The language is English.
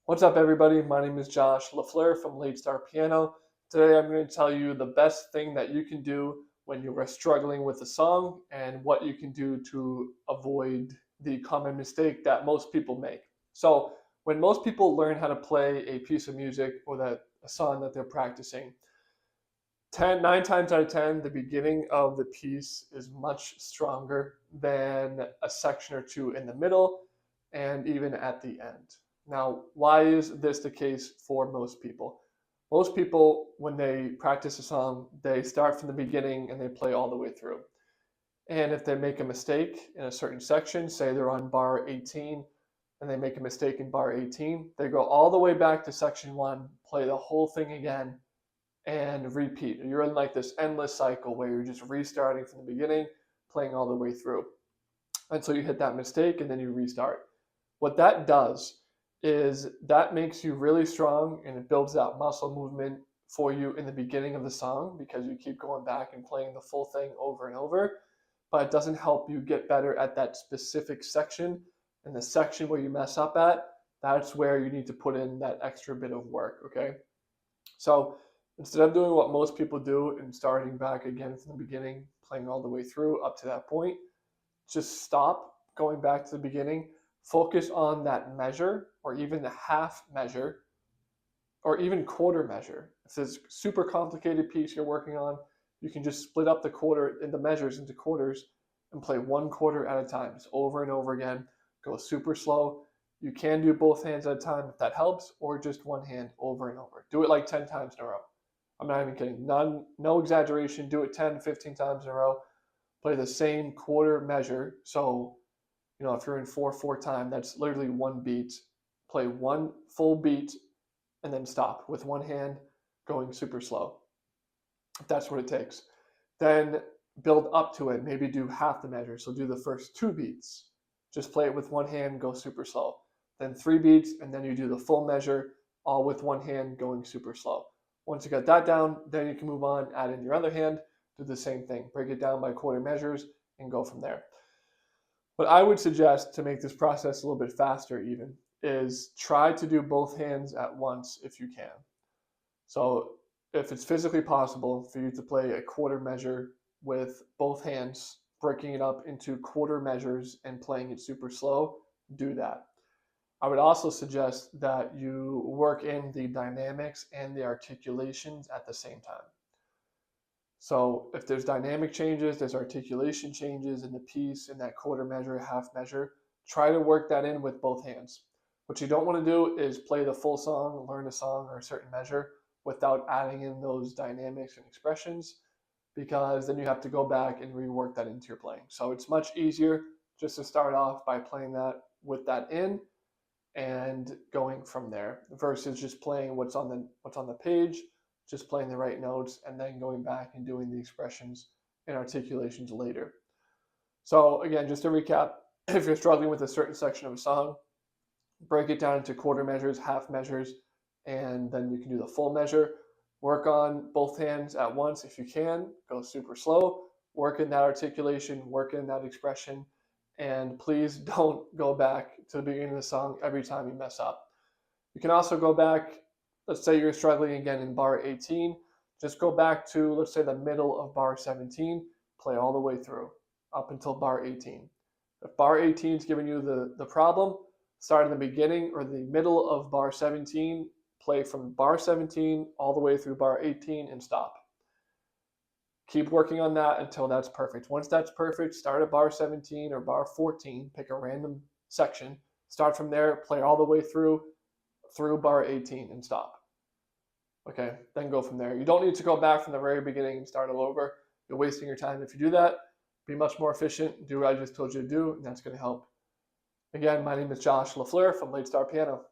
What's up, everybody? My name is Josh LaFleur from Late Star Piano. Today, I'm going to tell you the best thing that you can do when you are struggling with a song and what you can do to avoid the common mistake that most people make. So, when most people learn how to play a piece of music or a song that they're practicing, 9 times out of 10, the beginning of the piece is much stronger than a section or two in the middle and even at the end. Now, why is this the case for most people? Most people, when they practice a song, they start from the beginning and they play all the way through. And if they make a mistake in a certain section, say they're on bar 18 and they make a mistake in bar 18, they go all the way back to section 1, play the whole thing again, and repeat. You're in like this endless cycle where you're just restarting from the beginning, playing all the way through until you hit that mistake and then you restart. What that does is that makes you really strong and it builds that muscle movement for you in the beginning of the song because you keep going back and playing the full thing over and over, but it doesn't help you get better at that specific section. And the section where you mess up at, that's where you need to put in that extra bit of work, okay? So instead of doing what most people do and starting back again from the beginning, playing all the way through up to that point, just stop going back to the beginning. Focus on that measure or even the half measure or even quarter measure. If it's a super complicated piece you're working on, you can just split up the measures into quarters and play one quarter at a time, just over and over again. Go super slow. You can do both hands at a time if that helps, or just one hand over and over. Do it like 10 times in a row. I'm not even kidding. No exaggeration. Do it 10, 15 times in a row. Play the same quarter measure. So, if you're in 4/4 time, that's literally one beat. Play one full beat and then stop with one hand going super slow, if that's what it takes. Then build up to it. Maybe do half the measure. So do the first 2 beats. Just play it with one hand, go super slow. Then 3 beats, and then you do the full measure, all with one hand going super slow. Once you got that down, then you can move on, add in your other hand, do the same thing. Break it down by quarter measures and go from there. What I would suggest to make this process a little bit faster even is try to do both hands at once if you can. So if it's physically possible for you to play a quarter measure with both hands, breaking it up into quarter measures and playing it super slow, do that. I would also suggest that you work in the dynamics and the articulations at the same time. So if there's dynamic changes, there's articulation changes in the piece, in that quarter measure, half measure, try to work that in with both hands. What you don't want to do is play the full song, learn a song or a certain measure without adding in those dynamics and expressions, because then you have to go back and rework that into your playing. So it's much easier just to start off by playing that with that in and going from there versus just playing what's on the page, just playing the right notes and then going back and doing the expressions and articulations later. So again, just to recap, if you're struggling with a certain section of a song, break it down into quarter measures, half measures, and then you can do the full measure. Work on both hands at once if you can. Go super slow. Work in that articulation, work in that expression, and please don't go back to the beginning of the song every time you mess up. You can also go back, let's say you're struggling again in bar 18, just go back to, let's say, the middle of bar 17, play all the way through up until bar 18. If bar 18 is giving you the problem, start in the beginning or the middle of bar 17, play from bar 17 all the way through bar 18 and stop. Keep working on that until that's perfect. Once that's perfect, start at bar 17 or bar 14, pick a random section, start from there, play all the way through bar 18 and stop. Okay, then go from there. You don't need to go back from the very beginning and start all over. You're wasting your time if you do that. Be much more efficient, do what I just told you to do, and that's going to help. Again, my name is Josh LaFleur from Late Star Piano.